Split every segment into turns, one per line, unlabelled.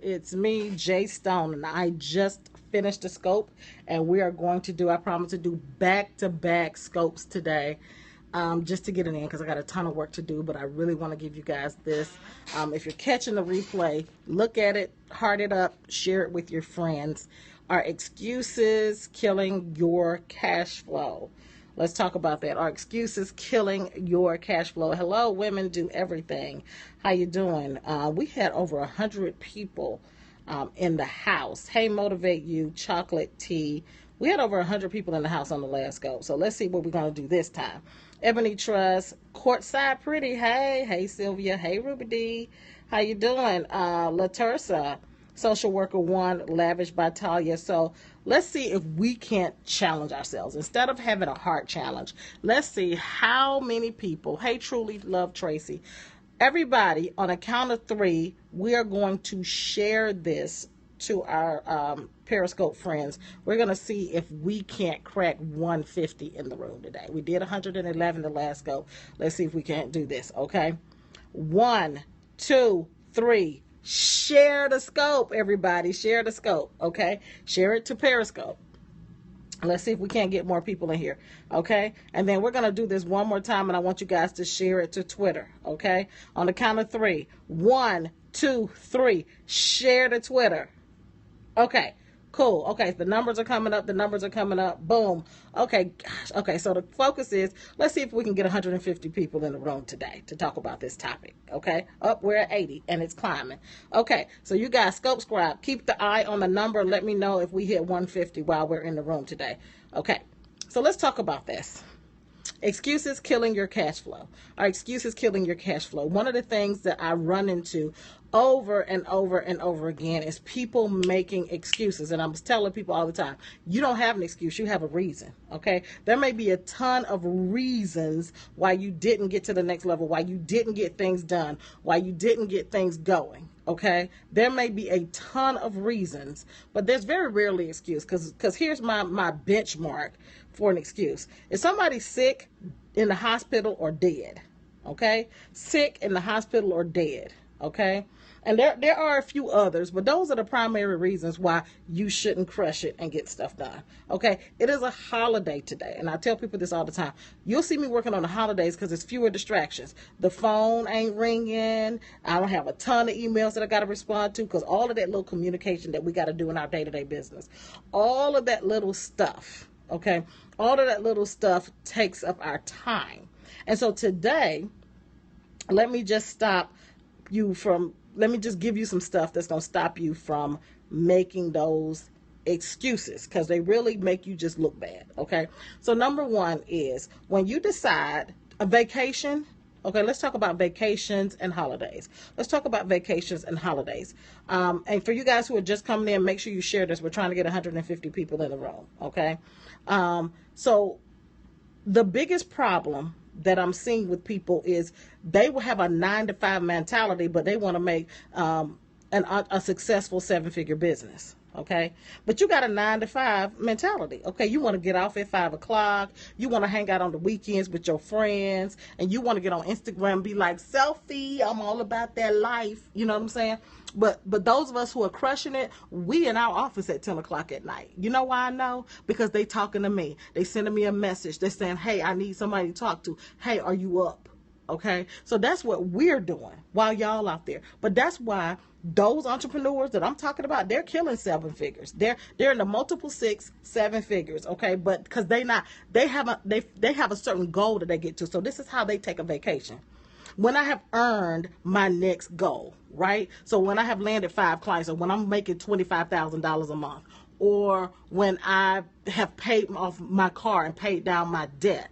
It's me, Jay Stone, and I just finished the scope, and we are going to do, I promise to do back-to-back scopes today, just to get it in, because I got a ton of work to do, but I really want to give you guys this. If you're catching the replay, look at it, heart it up, share it with your friends. Are excuses killing your cash flow? Let's talk about that. Are excuses killing your cash flow? Hello, women do everything. How you doing? We had over 100 people in the house. Hey, Motivate You, Chocolate Tea. We had over 100 people in the house on the last go. So let's see what we're going to do this time. Ebony Trust, Courtside Pretty. Hey, Sylvia. Hey, Ruby D. How you doing? Latursa. Social Worker 1, Lavish by Talia. So let's see if we can't challenge ourselves. Instead of having a heart challenge, let's see how many people, hey, Truly Love Tracy, everybody, on a count of 3, we are going to share this to our Periscope friends. We're going to see if we can't crack 150 in the room today. We did 111 the last go. Let's see if we can't do this, okay? 1, 2, 3. Share the scope, everybody. Share the scope, okay? Share it to Periscope. Let's see if we can't get more people in here, okay? And then we're going to do this one more time, and I want you guys to share it to Twitter, okay? On the count of 3. 1, 2, 3. Share to Twitter. Okay. Cool. Okay, the numbers are coming up. The numbers are coming up. Boom. Okay, gosh. Okay, so the focus is, let's see if we can get 150 people in the room today to talk about this topic. Okay, up, we're at 80, and it's climbing. Okay, so you guys, Scope Scribe, keep the eye on the number. Let me know if we hit 150 while we're in the room today. Okay, so let's talk about this. Excuses killing your cash flow. Are excuses killing your cash flow? One of the things that I run into over and over and over again is people making excuses. And I'm telling people all the time, you don't have an excuse, you have a reason, okay? There may be a ton of reasons why you didn't get to the next level, why you didn't get things done, why you didn't get things going, okay? There may be a ton of reasons, but there's very rarely excuse, because here's my benchmark for an excuse. If somebody's sick, in the hospital, or dead, okay? Sick, in the hospital, or dead, okay? And there are a few others, but those are the primary reasons why you shouldn't crush it and get stuff done, okay? It is a holiday today, and I tell people this all the time. You'll see me working on the holidays because there's fewer distractions. The phone ain't ringing. I don't have a ton of emails that I got to respond to, because all of that little communication that we got to do in our day-to-day business, all of that little stuff, okay? All of that little stuff takes up our time. And so today, let me just give you some stuff that's going to stop you from making those excuses, because they really make you just look bad, okay? So number 1 is, when you decide a vacation, okay, let's talk about vacations and holidays. Let's talk about vacations and holidays. And for you guys who are just coming in, make sure you share this. We're trying to get 150 people in the room, okay? So the biggest problem that I'm seeing with people is they will have a 9-to-5 mentality, but they want to make a successful 7-figure business. Okay, but you got a 9-to-5 mentality. Okay, you want to get off at 5 o'clock. You want to hang out on the weekends with your friends, and you want to get on Instagram and be like, selfie, I'm all about that life. You know what I'm saying? But those of us who are crushing it, we in our office at 10 o'clock at night. You know why I know? Because they talking to me. They sending me a message. They're saying, hey, I need somebody to talk to. Hey, are you up? Okay, so that's what we're doing while y'all out there. But that's why those entrepreneurs that I'm talking about, they're killing 7 figures. They're in the multiple 6, 7 figures. Okay, but because they have a certain goal that they get to. So this is how they take a vacation. When I have earned my next goal, right? So when I have landed 5 clients, or when I'm making $25,000 a month, or when I have paid off my car and paid down my debt,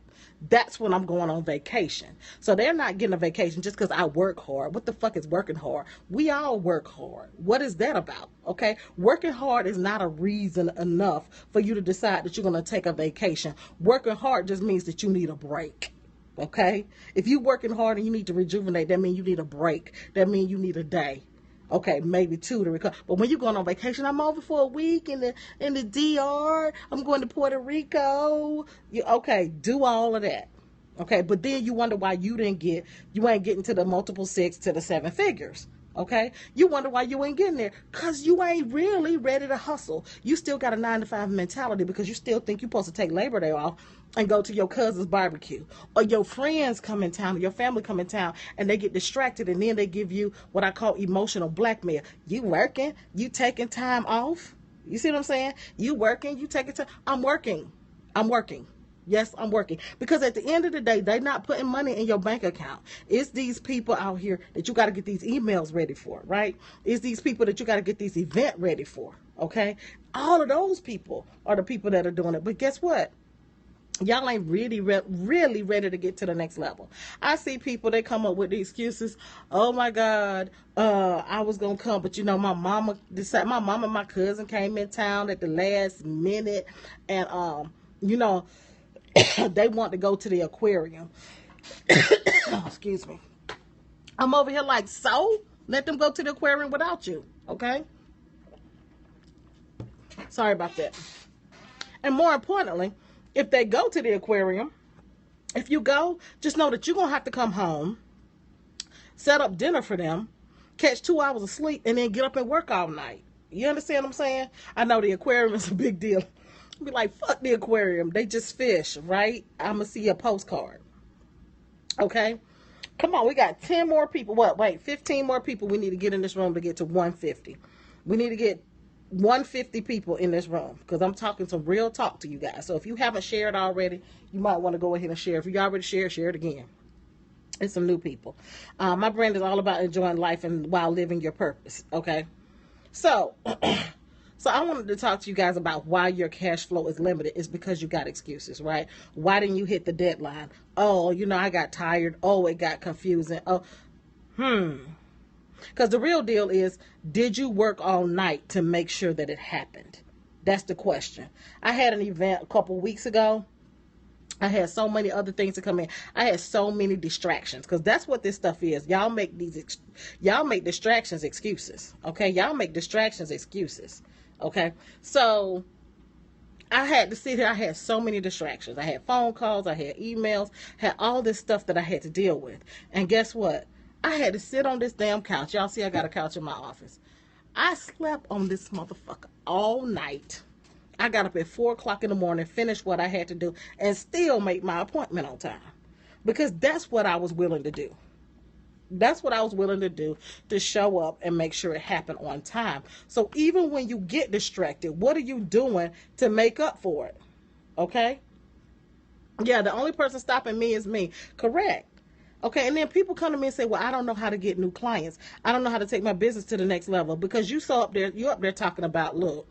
that's when I'm going on vacation. So they're not getting a vacation just because I work hard. What the fuck is working hard? We all work hard. What is that about? Okay, working hard is not a reason enough for you to decide that you're going to take a vacation. Working hard just means that you need a break. Okay, if you're working hard and you need to rejuvenate, that means you need a break. That means you need a day. Okay, maybe 2 to recover. But when you're going on vacation, I'm over for a week in the DR. I'm going to Puerto Rico. Okay, do all of that. Okay, but then you wonder why you ain't getting to the multiple 6 to the 7 figures. Okay, you wonder why you ain't getting there, because you ain't really ready to hustle. You still got a 9 to 5 mentality because you still think you're supposed to take Labor Day off and go to your cousin's barbecue, or your friends come in town, or your family come in town, and they get distracted, and then they give you what I call emotional blackmail. You working, you taking time off. You see what I'm saying? You working, you taking time. I'm working. I'm working. Yes, I'm working. Because at the end of the day, they're not putting money in your bank account. It's these people out here that you got to get these emails ready for, right? It's these people that you got to get this event ready for, okay? All of those people are the people that are doing it. But guess what? Y'all ain't really ready to get to the next level. I see people, they come up with the excuses. Oh my God, I was gonna come, but my mama decided. My mama and my cousin came in town at the last minute, and they want to go to the aquarium. Excuse me. I'm over here like, so let them go to the aquarium without you, okay? Sorry about that. And more importantly, if they go to the aquarium, if you go, just know that you're going to have to come home, set up dinner for them, catch 2 hours of sleep, and then get up and work all night. You understand what I'm saying? I know the aquarium is a big deal. Be like, fuck the aquarium. They just fish, right? I'm going to see a postcard. Okay? Come on, we got 10 more people. 15 more people we need to get in this room to get to 150. We need to get 150 people in this room, because I'm talking some real talk to you guys. So if you haven't shared already, you might want to go ahead and share. If you already shared, share it again. It's some new people. My brand is all about enjoying life and while living your purpose. Okay, so I wanted to talk to you guys about why your cash flow is limited. It's because you got excuses, right? Why didn't you hit the deadline? Oh, I got tired. Oh, it got confusing. Oh, because the real deal is, did you work all night to make sure that it happened? That's the question. I had an event a couple weeks ago. I had so many other things to come in. I had so many distractions, because that's what this stuff is. Y'all make distractions excuses. Okay, y'all make distractions excuses. Okay, so I had to sit here. I had so many distractions. I had phone calls. I had emails. Had all this stuff that I had to deal with. And guess what? I had to sit on this damn couch. Y'all see I got a couch in my office. I slept on this motherfucker all night. I got up at 4 o'clock in the morning, finished what I had to do, and still make my appointment on time. Because that's what I was willing to do. That's what I was willing to do, to show up and make sure it happened on time. So even when you get distracted, what are you doing to make up for it? Okay? Yeah, the only person stopping me is me. Correct. Okay, and then people come to me and say, well, I don't know how to get new clients. I don't know how to take my business to the next level, because you're up there talking about, look.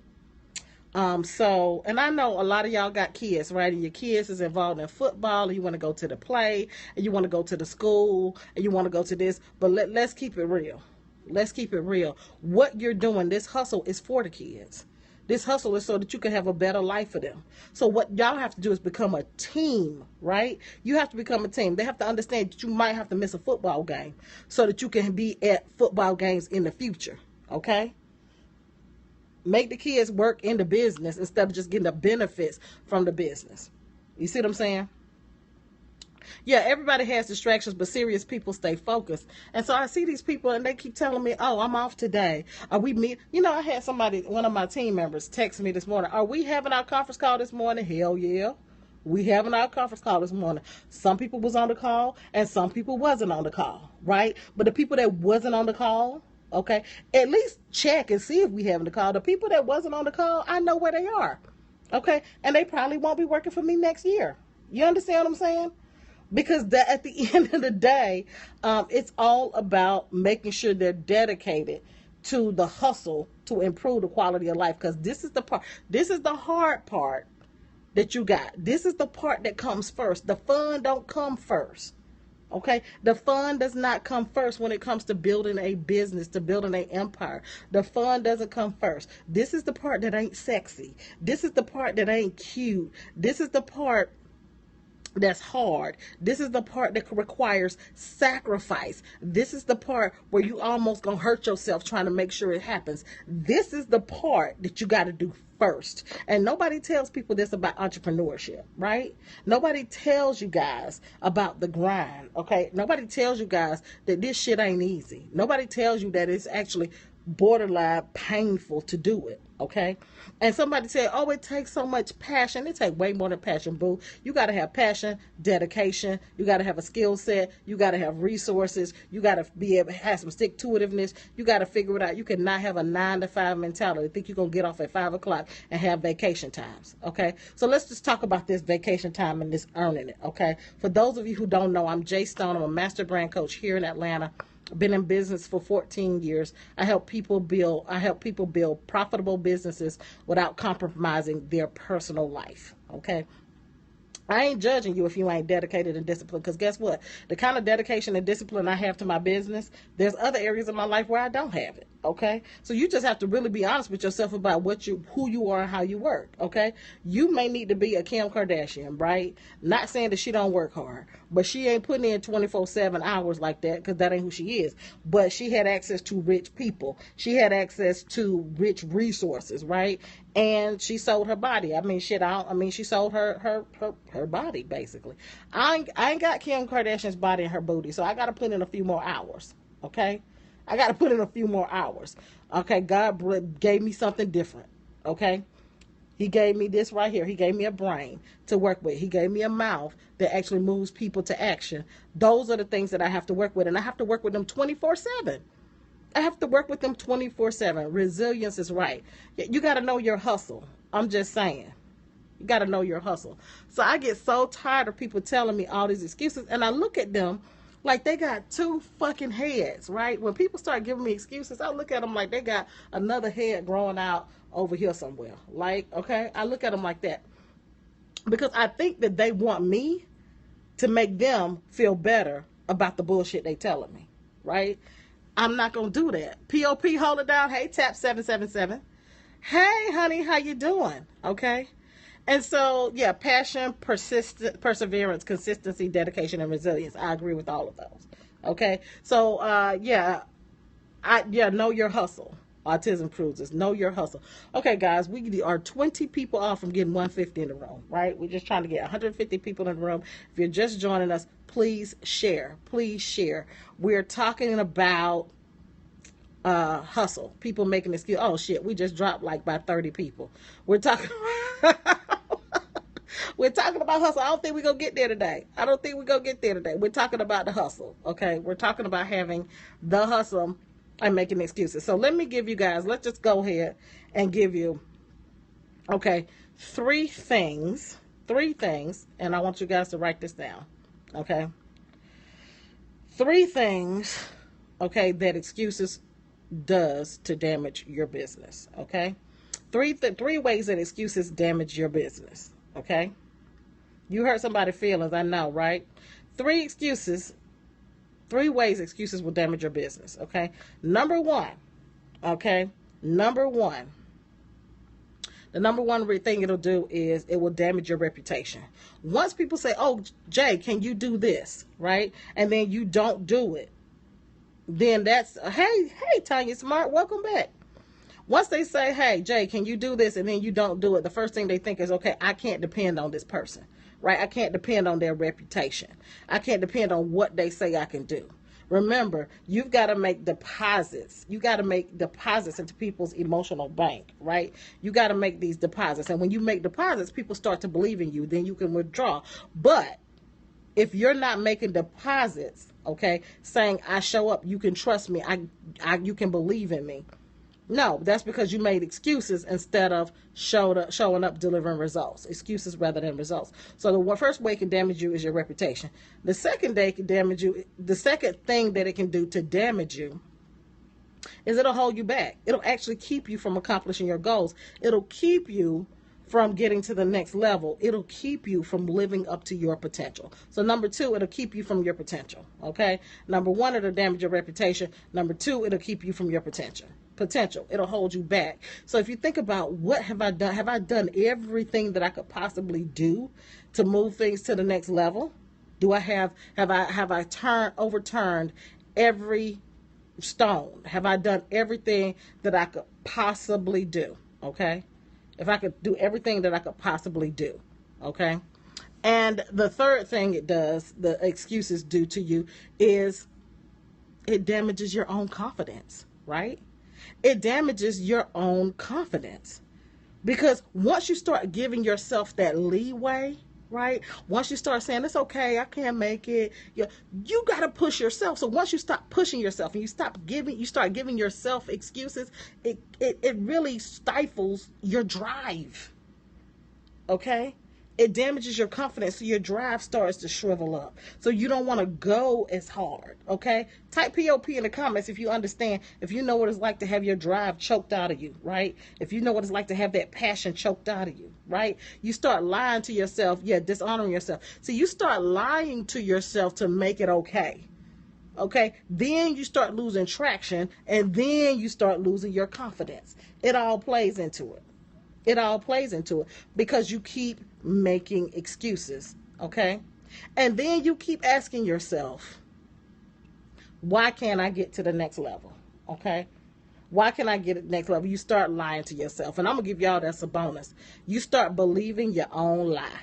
And I know a lot of y'all got kids, right? And your kids is involved in football, and you want to go to the play, and you want to go to the school, and you want to go to this. But let's keep it real. Let's keep it real. What you're doing, this hustle is for the kids. This hustle is so that you can have a better life for them. So what y'all have to do is become a team, right? You have to become a team. They have to understand that you might have to miss a football game so that you can be at football games in the future, okay? Make the kids work in the business instead of just getting the benefits from the business. You see what I'm saying? Yeah, everybody has distractions, but serious people stay focused. And so I see these people, and they keep telling me, oh, I'm off today. Are we meet? I had one of my team members text me this morning. Are we having our conference call this morning? Hell yeah. We having our conference call this morning. Some people was on the call, and some people wasn't on the call, right? But the people that wasn't on the call, okay, at least check and see if we having the call. The people that wasn't on the call, I know where they are, okay? And they probably won't be working for me next year. You understand what I'm saying? Because at the end of the day, it's all about making sure they're dedicated to the hustle to improve the quality of life. Because this is the hard part that you got. This is the part that comes first. The fun don't come first. Okay, the fun does not come first when it comes to building a business, to building an empire. The fun doesn't come first. This is the part that ain't sexy. This is the part that ain't cute. This is the part that's hard. This is the part that requires sacrifice. This is the part where you almost gonna hurt yourself trying to make sure it happens. This is the part that you got to do first. And nobody tells people this about entrepreneurship, right? Nobody tells you guys about the grind, okay? Nobody tells you guys that this shit ain't easy. Nobody tells you that it's actually borderline painful to do it, okay? And somebody said, oh, it takes so much passion. It takes way more than passion, boo. You got to have passion, dedication. You got to have a skill set. You got to have resources. You got to be able to have some stick-to-itiveness. You got to figure it out. You cannot have a 9-to-5 mentality. Think you're going to get off at 5 o'clock and have vacation times, okay? So let's just talk about this vacation time and this earning it, okay? For those of you who don't know, I'm Jay Stone. I'm a master brand coach here in Atlanta. Been in business for 14 years. I help people build profitable businesses without compromising their personal life. Okay. I ain't judging you if you ain't dedicated and disciplined, because guess what? The kind of dedication and discipline I have to my business, there's other areas of my life where I don't have it. Okay. So you just have to really be honest with yourself about who you are and how you work. Okay. You may need to be a Kim Kardashian, right? Not saying that she don't work hard, but she ain't putting in 24/7 hours like that, because that ain't who she is. But she had access to rich people. She had access to rich resources, right? And she sold her body. I mean, she sold her body, basically. I ain't got Kim Kardashian's body and her booty, so I got to put in a few more hours, okay? I got to put in a few more hours, okay? God gave me something different, okay? He gave me this right here. He gave me a brain to work with. He gave me a mouth that actually moves people to action. Those are the things that I have to work with, and I have to work with them 24/7. I have to work with them 24/7. Resilience is right. You got to know your hustle. I'm just saying. You got to know your hustle. So I get so tired of people telling me all these excuses, and I look at them like they got two fucking heads, right? When people start giving me excuses, I look at them like they got another head growing out over here somewhere. Like, okay? I look at them like that. Because I think that they want me to make them feel better about the bullshit they telling me, right? I'm not going to do that. POP, hold it down. Hey, tap 777. Hey, honey, how you doing? Okay. And so, yeah, passion, perseverance, consistency, dedication, and resilience. I agree with all of those. Okay. So, know your hustle. Autism Cruises. Know your hustle. Okay, guys, we are 20 people off from getting 150 in the room, right? We're just trying to get 150 people in the room. If you're just joining us, please share. Please share. We're talking about hustle. People making excuse. Oh, shit, we just dropped like by 30 people. We're talking We're talking about hustle. I don't think we're going to get there today. We're talking about the hustle, okay? We're talking about having the hustle and making excuses. So let me give you guys, let's just go ahead and give you, okay, three things, and I want you guys to write this down, okay? 3 things, okay, that excuses does to damage your business, okay? 3 ways that excuses damage your business, okay? You hurt somebody's feelings, I know, right? 3 ways excuses will damage your business, okay? Number one, the number one thing it'll do is it will damage your reputation. Once people say, oh, Jay, can you do this, right? And then you don't do it, then that's, hey, Tanya Smart, welcome back. Once they say, hey, Jay, can you do this? And then you don't do it, the first thing they think is, okay, I can't depend on this person, right? I can't depend on their reputation. I can't depend on what they say I can do. Remember, you've got to make deposits. You got to make deposits into people's emotional bank, right? You got to make these deposits. And when you make deposits, people start to believe in you. Then you can withdraw. But if you're not making deposits, okay, saying I show up, you can trust me, you can believe in me. No, that's because you made excuses instead of showing up, delivering results. Excuses rather than results. So the first way it can damage you is your reputation. The second thing that it can do to damage you is it'll hold you back. It'll actually keep you from accomplishing your goals. It'll keep you from getting to the next level. It'll keep you from living up to your potential. So number 2, it'll keep you from your potential. Okay. Number 1, it'll damage your reputation. Number 2, it'll keep you from your potential. potential. It'll hold you back. So if you think about, what have I done? Have I done everything that I could possibly do to move things to the next level? Do I have I overturned every stone? Have I done everything that I could possibly do? Okay. If I could do everything that I could possibly do. Okay. And the third thing it does, the excuses do to you, is it damages your own confidence, right? It damages your own confidence. Because once you start giving yourself that leeway, right? Once you start saying, it's okay, I can't make it, you got to push yourself. So once you stop pushing yourself and you start giving yourself excuses, it really stifles your drive. Okay? It damages your confidence, so your drive starts to shrivel up. So you don't want to go as hard, okay? Type POP in the comments if you understand, if you know what it's like to have your drive choked out of you, right? If you know what it's like to have that passion choked out of you, right? You start lying to yourself, dishonoring yourself. So you start lying to yourself to make it okay. Okay? Then you start losing traction, and then you start losing your confidence. It all plays into it. It all plays into it because you keep making excuses, okay? And then you keep asking yourself, why can't I get to the next level, okay? Why can I get to the next level? You start lying to yourself. And I'm going to give y'all, that's a bonus. You start believing your own lie.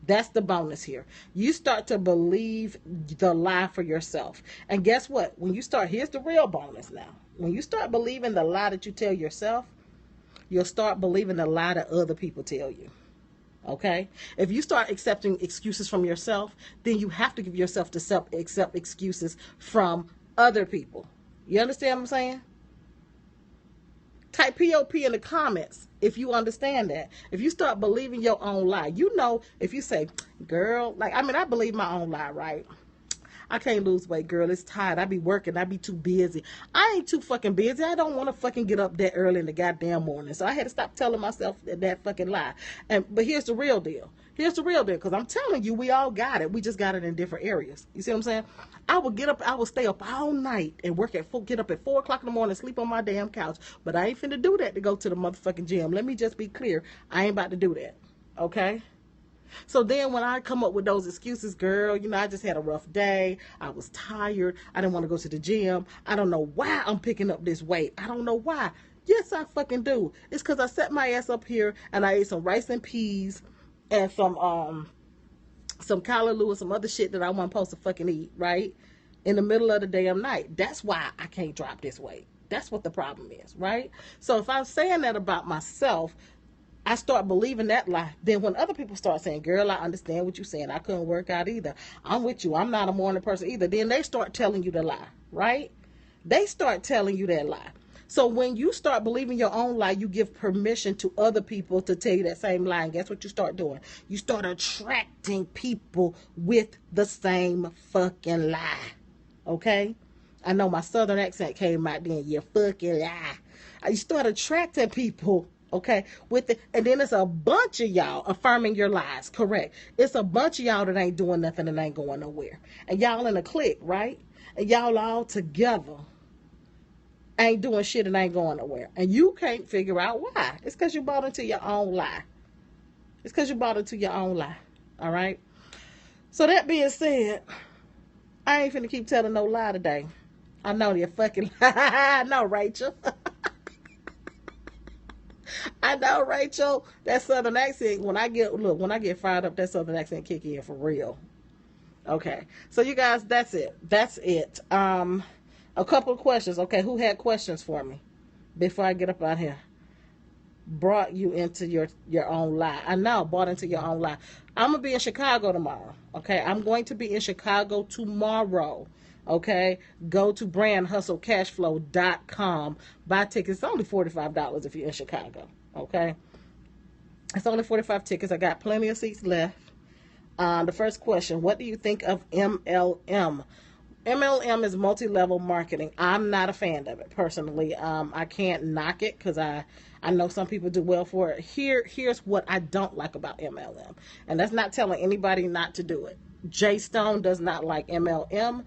That's the bonus here. You start to believe the lie for yourself. And guess what? When you start, here's the real bonus now. When you start believing the lie that you tell yourself, you'll start believing the lie that other people tell you. Okay? If you start accepting excuses from yourself, then you have to give yourself to accept excuses from other people. You understand what I'm saying? Type POP in the comments if you understand that. If you start believing your own lie, you know, if you say, girl, I believe my own lie, right? I can't lose weight, girl. It's tired. I be working. I be too busy. I ain't too fucking busy. I don't want to fucking get up that early in the goddamn morning. So I had to stop telling myself that fucking lie. But here's the real deal. Here's the real deal. Because I'm telling you, we all got it. We just got it in different areas. You see what I'm saying? I would stay up all night and get up at 4 o'clock in the morning and sleep on my damn couch. But I ain't finna do that to go to the motherfucking gym. Let me just be clear. I ain't about to do that. Okay? So then when I come up with those excuses, girl, I just had a rough day. I was tired. I didn't want to go to the gym. I don't know why I'm picking up this weight. I don't know why. Yes, I fucking do. It's because I set my ass up here and I ate some rice and peas and some callaloo and some other shit that I wasn't supposed to fucking eat, right? In the middle of the damn night. That's why I can't drop this weight. That's what the problem is, right? So if I'm saying that about myself, I start believing that lie. Then when other people start saying, girl, I understand what you're saying. I couldn't work out either. I'm with you. I'm not a morning person either. Then they start telling you the lie, right? They start telling you that lie. So when you start believing your own lie, you give permission to other people to tell you that same lie. And guess what you start doing? You start attracting people with the same fucking lie. Okay? I know my southern accent came out then. You fucking lie. You start attracting people, okay, with it, and then it's a bunch of y'all affirming your lies. Correct. It's a bunch of y'all that ain't doing nothing and ain't going nowhere. And y'all in a clique, right? And y'all all together ain't doing shit and ain't going nowhere. And you can't figure out why. It's because you bought into your own lie. It's because you bought into your own lie. All right? So that being said, I ain't finna keep telling no lie today. I know you're fucking lie. I know, Rachel. I know, Rachel. That southern accent, when I get fired up, that southern accent kick in for real. Okay. So you guys, that's it. That's it. A couple of questions. Okay, who had questions for me before I get up out here? Brought you into your own lie. I know, brought into your own lie. I'm going to be in Chicago tomorrow. Okay, I'm going to be in Chicago tomorrow. Okay, go to brandhustlecashflow.com. Buy tickets. It's only $45 if you're in Chicago. Okay, it's only 45 tickets. I got plenty of seats left. The first question: what do you think of MLM? MLM is multi-level marketing. I'm not a fan of it personally. I can't knock it because I know some people do well for it. Here's what I don't like about MLM, and that's not telling anybody not to do it. Jay Stone does not like MLM.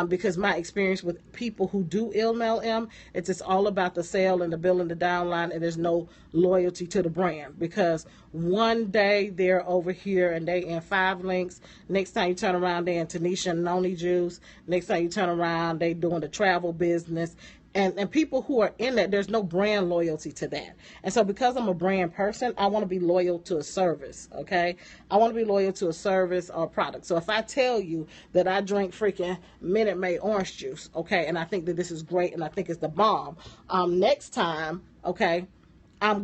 because my experience with people who do MLM, it's all about the sale and the bill and the downline, and there's no loyalty to the brand, because one day they're over here and they in 5 links. Next time you turn around, they in Tanisha and Noni Juice. Next time you turn around, they doing the travel business. And people who are in that, there's no brand loyalty to that. And so because I'm a brand person, I want to be loyal to a service, okay? I want to be loyal to a service or a product. So if I tell you that I drink freaking Minute Maid orange juice, okay, and I think that this is great and I think it's the bomb, next time, okay,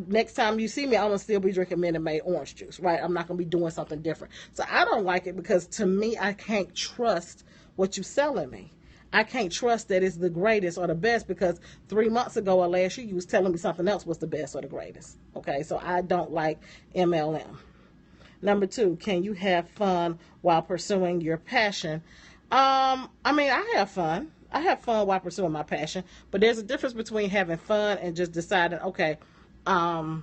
next time you see me, I'm going to still be drinking Minute Maid orange juice, right? I'm not going to be doing something different. So I don't like it because, to me, I can't trust what you're selling me. I can't trust that it's the greatest or the best, because 3 months ago or last year you was telling me something else was the best or the greatest. Okay, so I don't like MLM. Number 2, can you have fun while pursuing your passion? I mean, I have fun. I have fun while pursuing my passion, but there's a difference between having fun and just deciding, okay, I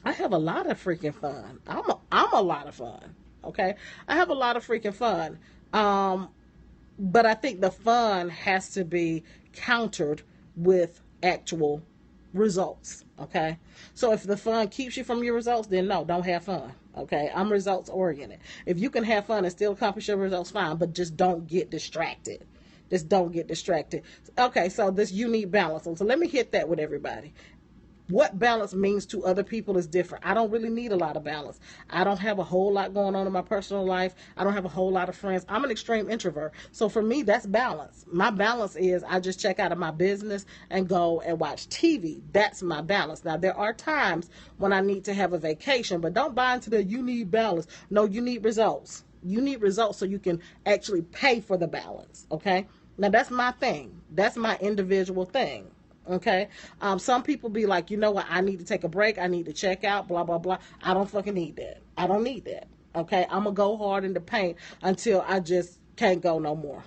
have a lot of freaking fun. I'm a lot of fun. Okay, I have a lot of freaking fun. But I think the fun has to be countered with actual results, okay? So if the fun keeps you from your results, then no, don't have fun, okay? I'm results oriented. If you can have fun and still accomplish your results, fine, but just don't get distracted. Just don't get distracted. Okay, so this you need balance. So let me hit that with everybody. What balance means to other people is different. I don't really need a lot of balance. I don't have a whole lot going on in my personal life. I don't have a whole lot of friends. I'm an extreme introvert. So for me, that's balance. My balance is I just check out of my business and go and watch TV. That's my balance. Now, there are times when I need to have a vacation, but don't buy into the you need balance. No, you need results. You need results so you can actually pay for the balance, okay? Now, that's my thing. That's my individual thing. Okay. Some people be like, you know what? I need to take a break. I need to check out, blah, blah, blah. I don't fucking need that. I don't need that. Okay. I'm going to go hard in the paint until I just can't go no more.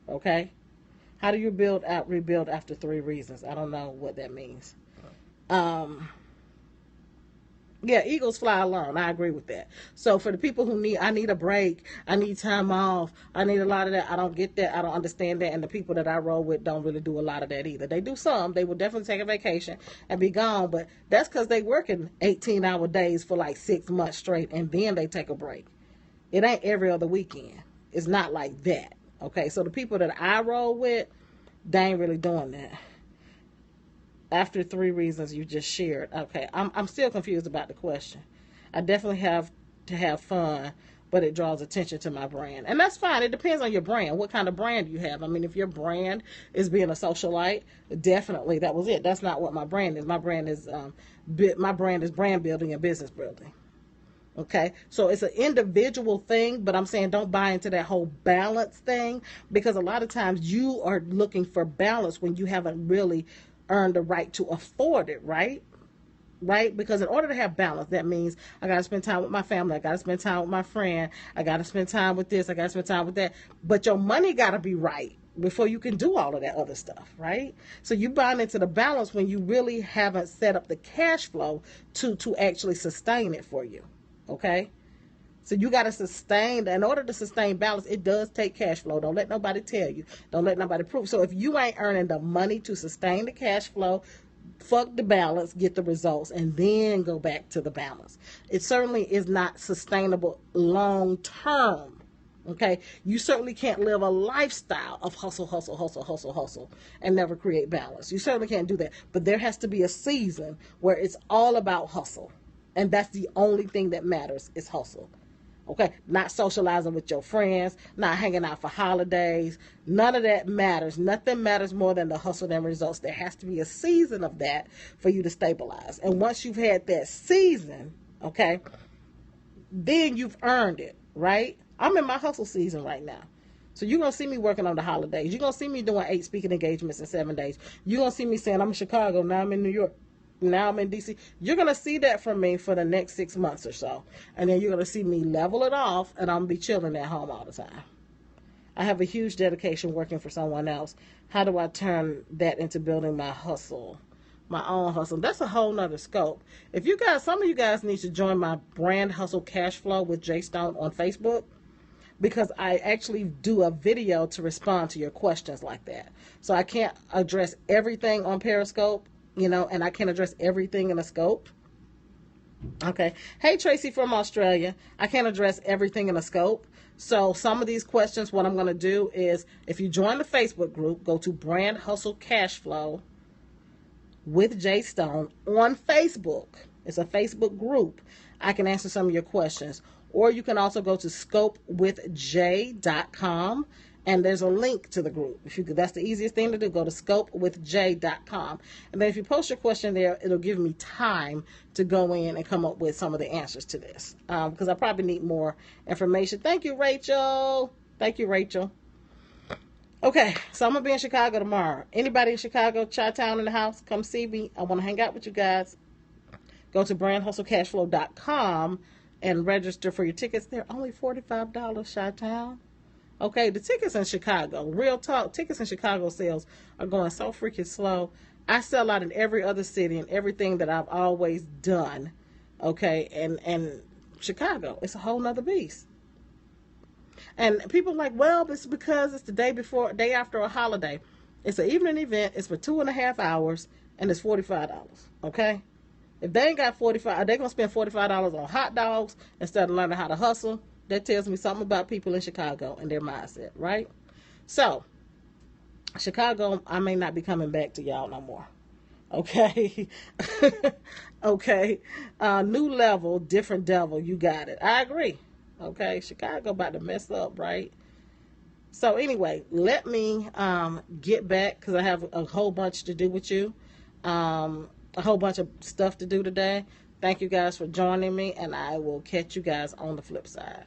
Okay. How do you rebuild after 3 reasons? I don't know what that means. Yeah, eagles fly alone. I agree with that. So for the people who I need a break, I need time off, I need a lot of that. I don't get that. I don't understand that. And the people that I roll with don't really do a lot of that either. They do some. They will definitely take a vacation and be gone. But that's because they working 18-hour days for like 6 months straight, and then they take a break. It ain't every other weekend. It's not like that. Okay, so the people that I roll with, they ain't really doing that. After 3 reasons you just shared. Okay, I'm still confused about the question. I definitely have to have fun, but it draws attention to my brand. And that's fine. It depends on your brand. What kind of brand you have. I mean, if your brand is being a socialite, definitely that was it. That's not what my brand is. My brand is brand building and business building. Okay, so it's an individual thing, but I'm saying don't buy into that whole balance thing, because a lot of times you are looking for balance when you haven't really earned the right to afford it, right? Right? Because in order to have balance, that means I got to spend time with my family. I got to spend time with my friend. I got to spend time with this. I got to spend time with that. But your money got to be right before you can do all of that other stuff, right? So you buy into the balance when you really haven't set up the cash flow to actually sustain it for you, okay? So you got to sustain. In order to sustain balance, it does take cash flow. Don't let nobody tell you. Don't let nobody prove. So if you ain't earning the money to sustain the cash flow, fuck the balance, get the results, and then go back to the balance. It certainly is not sustainable long term. Okay? You certainly can't live a lifestyle of hustle, hustle, hustle, hustle, hustle, and never create balance. You certainly can't do that. But there has to be a season where it's all about hustle. And that's the only thing that matters is hustle. Okay, not socializing with your friends, not hanging out for holidays. None of that matters. Nothing matters more than the hustle and results. There has to be a season of that for you to stabilize. And once you've had that season, okay, then you've earned it, right? I'm in my hustle season right now. So you're going to see me working on the holidays. You're going to see me doing 8 speaking engagements in 7 days. You're going to see me saying, I'm in Chicago, now I'm in New York. Now I'm in DC. You're going to see that from me for the next 6 months or so. And then you're going to see me level it off, and I'm going to be chilling at home all the time. I have a huge dedication working for someone else. How do I turn that into building my hustle, my own hustle? That's a whole nother scope. If you guys, some of you guys need to join my brand hustle cash flow with Jay Stone on Facebook, because I actually do a video to respond to your questions like that. So I can't address everything on Periscope, you know, and I can't address everything in a scope. Okay. Hey, Tracy from Australia. I can't address everything in a scope. So some of these questions, what I'm going to do is, if you join the Facebook group, go to Brand Hustle Cash Flow with Jay Stone on Facebook. It's a Facebook group. I can answer some of your questions. Or you can also go to scopewithj.com, and there's a link to the group. That's the easiest thing to do. Go to scopewithj.com. And then if you post your question there, it'll give me time to go in and come up with some of the answers to this. Because I probably need more information. Thank you, Rachel. Thank you, Rachel. Okay, so I'm going to be in Chicago tomorrow. Anybody in Chicago, Chi-Town in the house, come see me. I want to hang out with you guys. Go to brandhustlecashflow.com and register for your tickets. They're only $45, Chi-Town. Okay, the tickets in Chicago, real talk, tickets in Chicago sales are going so freaking slow. I sell out in every other city and everything that I've always done. Okay, and Chicago, it's a whole nother beast. And people are like, well, it's because it's the day after a holiday. It's an evening event. It's for 2.5 hours, and it's $45. Okay? If they ain't got $45, they're going to spend $45 on hot dogs instead of learning how to hustle. That tells me something about people in Chicago and their mindset, right? So, Chicago, I may not be coming back to y'all no more. Okay? Okay? New level, different devil. You got it. I agree. Okay? Chicago about to mess up, right? So, anyway, let me get back because I have a whole bunch to do with you. A whole bunch of stuff to do today. Thank you guys for joining me, and I will catch you guys on the flip side.